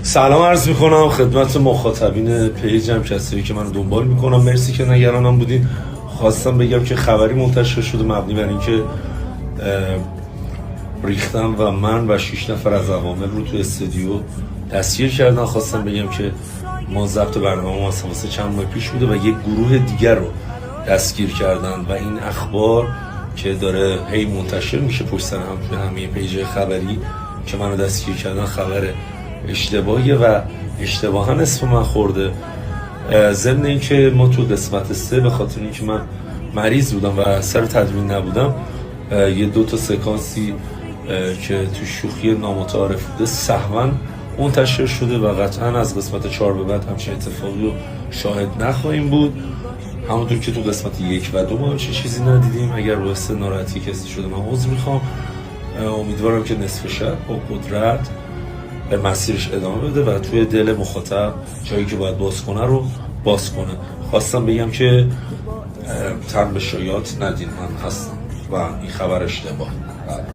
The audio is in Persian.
سلام عرض میکنم خدمت مخاطبین پیجم، کسایی که منو دنبال میکنم. مرسی که نگرانم بودین. خواستم بگم که خبری منتشر شده مبنی بر اینکه ریختم و من و 6 نفر از عوامل رو تو استودیو دستگیر کردن. خواستم بگم که ما ضبط برنامه واسه چند ماه پیش بوده و یک گروه دیگر رو دستگیر کردن و این اخبار که داره هی منتشر میشه پشت سر هم توی همه پیج خبری که منو دستگیر کردن خبر اشتباهیه و اشتباها اسم من خورده. ضمن اینکه ما تو قسمت 3 به خاطر اینکه من مریض بودم و سر تدوین نبودم، یه 2 سکانسی که تو شوخی نامتعارف بوده سهوا منتشر شده و قطعا از قسمت 4 به بعد همچین اتفاقی رو شاهد نخواهیم بود. همونطور که تو قسمت 1 و 2 ما همچین چیزی ندیدیم. اگر باعث ناراحتی کسی شده من عذر میخوام. امیدوارم که نصف شب با قدرت به مسیرش ادامه بده و توی دل مخاطب جایی که باید باز کنه رو باز کنه. خواستم بگم که تن به شایعات ندین، من هستم و این خبر اشتباه.